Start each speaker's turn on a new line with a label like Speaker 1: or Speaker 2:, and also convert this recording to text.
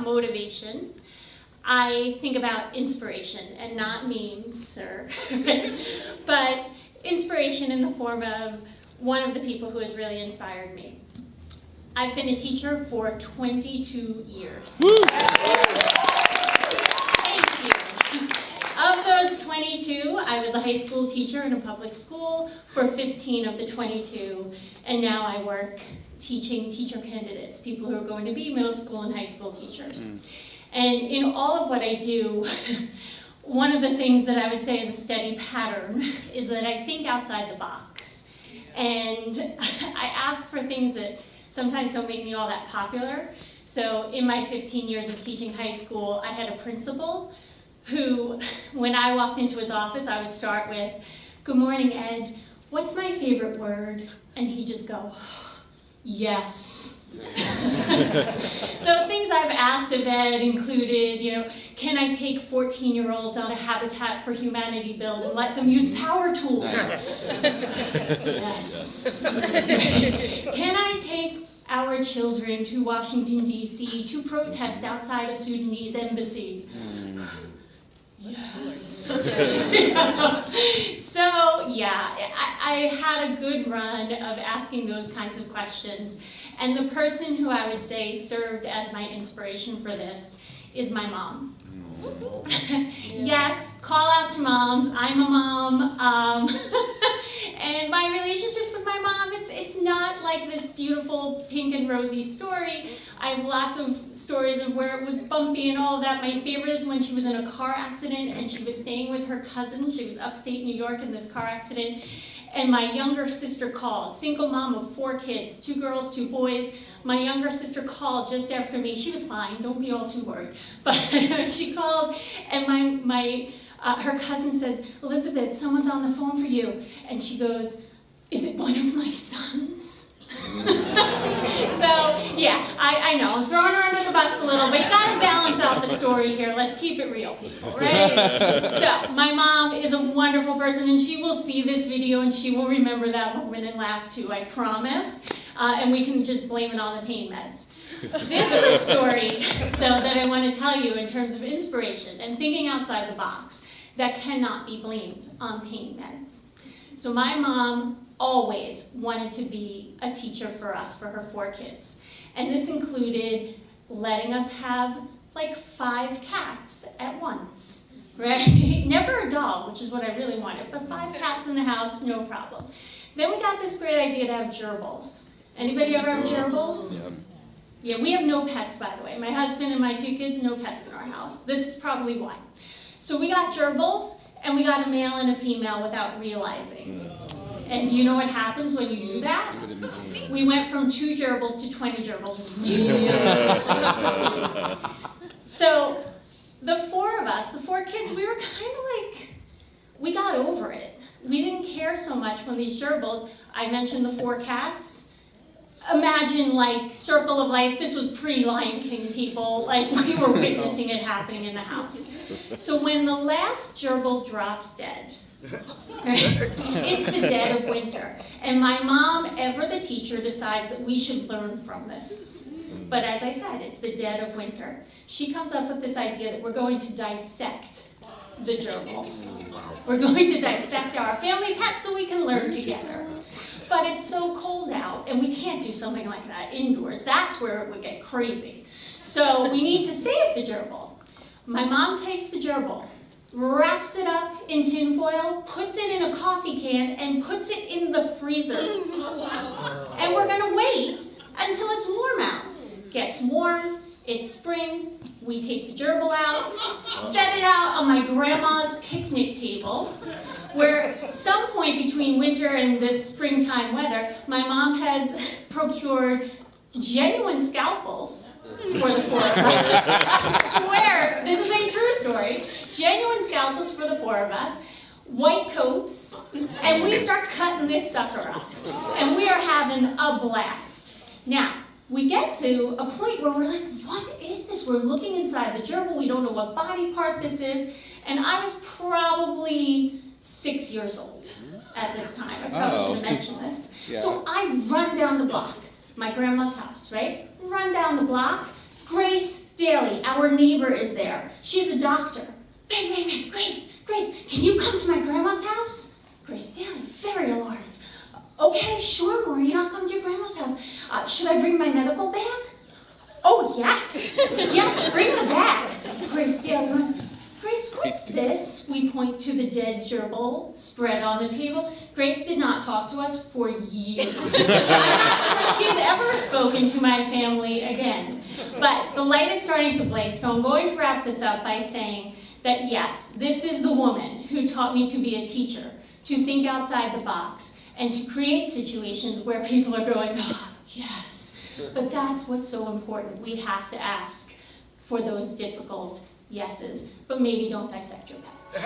Speaker 1: motivation, I think about inspiration, and not memes, sir, but inspiration in the form of one of the people who has really inspired me. I've been a teacher for 22 years. Thank you. Of those 22, I was a high school teacher in a public school for 15 of the 22, and now I work teaching teacher candidates, people who are going to be middle school and high school teachers. And in all of what I do, one of the things that I would say is a steady pattern is that I think outside the box. And I ask for things that sometimes don't make me all that popular. So in my 15 years of teaching high school, I had a principal who, when I walked into his office, I would start with, "Good morning, Ed. What's my favorite word?" And he'd just go, "Yes." So things I've asked of Ed included, can I take 14-year-olds on a Habitat for Humanity build and let them use power tools? Yes. Can I take our children to Washington, D.C. to protest outside a Sudanese embassy? Yes. So yeah, I had a good run of asking those kinds of questions. And the person who I would say served as my inspiration for this is my mom. Yes, call out to moms. I'm a mom. And my relationship with my mom, it's not like this beautiful pink and rosy story. I have lots of stories of where it was bumpy and all of that. My favorite is when she was in a car accident and she was staying with her cousin. She was upstate New York in this car accident. And my younger sister called, single mom of 4 kids, 2 girls, 2 boys. My younger sister called just after me. She was fine, don't be all too worried. But she called, and her cousin says, "Elizabeth, someone's on the phone for you." And she goes, "Is it one of my sons?" So, yeah, I know, I'm throwing her under the bus a little, but you gotta balance out the story here. Let's keep it real, people, right? So, my mom is a wonderful person, and she will see this video, and she will remember that moment and laugh too, I promise. And we can just blame it on the pain meds. This is a story, though, that I want to tell you in terms of inspiration and thinking outside the box that cannot be blamed on pain meds. So my mom always wanted to be a teacher for us, for her 4 kids. And this included letting us have like 5 cats at once, right? Never a dog, which is what I really wanted, but 5 cats in the house, no problem. Then we got this great idea to have gerbils. Anybody ever have gerbils? Yeah, we have no pets, by the way. My husband and my 2 kids, no pets in our house. This is probably why. So we got gerbils, and we got a male and a female without realizing. And do you know what happens when you do that? We went from 2 gerbils to 20 gerbils. So the 4 of us, the 4 kids, we were kind of like, we got over it. We didn't care so much when these gerbils, I mentioned the 4 cats. Imagine like Circle of Life, this was pre-Lion King, people, like we were witnessing it happening in the house. So when the last gerbil drops dead, it's the dead of winter. And my mom, ever the teacher, decides that we should learn from this. But as I said, it's the dead of winter. She comes up with this idea that we're going to dissect the gerbil. We're going to dissect our family pet so we can learn together. But it's so cold out, and we can't do something like that indoors. That's where it would get crazy. So we need to save the gerbil. My mom takes the gerbil, wraps it up in tin foil, puts it in a coffee can, and puts it in the freezer. And we're gonna wait until it's warm out. Gets warm, it's spring, we take the gerbil out, set it out on my grandma's picnic table, where some point between winter and this springtime weather, my mom has procured genuine scalpels for the 4 of us. I swear, this is a true story. Genuine scalpels for the 4 of us, white coats, and we start cutting this sucker up. And we are having a blast. Now, we get to a point where we're like, what is this? We're looking inside the gerbil, we don't know what body part this is, and I was probably 6 years old at this time. I probably should have mentioned this. Yeah. So I run down the block, my grandma's house, right? Run down the block. Grace, Daly, our neighbor, is there. She's a doctor. Bang, bang, bang, Grace, can you come to my grandma's house? Grace Daly, very alarmed. Okay, sure, Maureen, I'll come to your grandma's house. Should I bring my medical bag? Oh, yes. Yes, bring the bag. Grace Daly runs. Grace, what's this? We point to the dead gerbil spread on the table. Grace did not talk to us for years. I'm not sure she's ever spoken to my family again. But the light is starting to blink, so I'm going to wrap this up by saying that yes, this is the woman who taught me to be a teacher, to think outside the box, and to create situations where people are going, oh, yes. But that's what's so important. We have to ask for those difficult yeses, but maybe don't dissect your pets.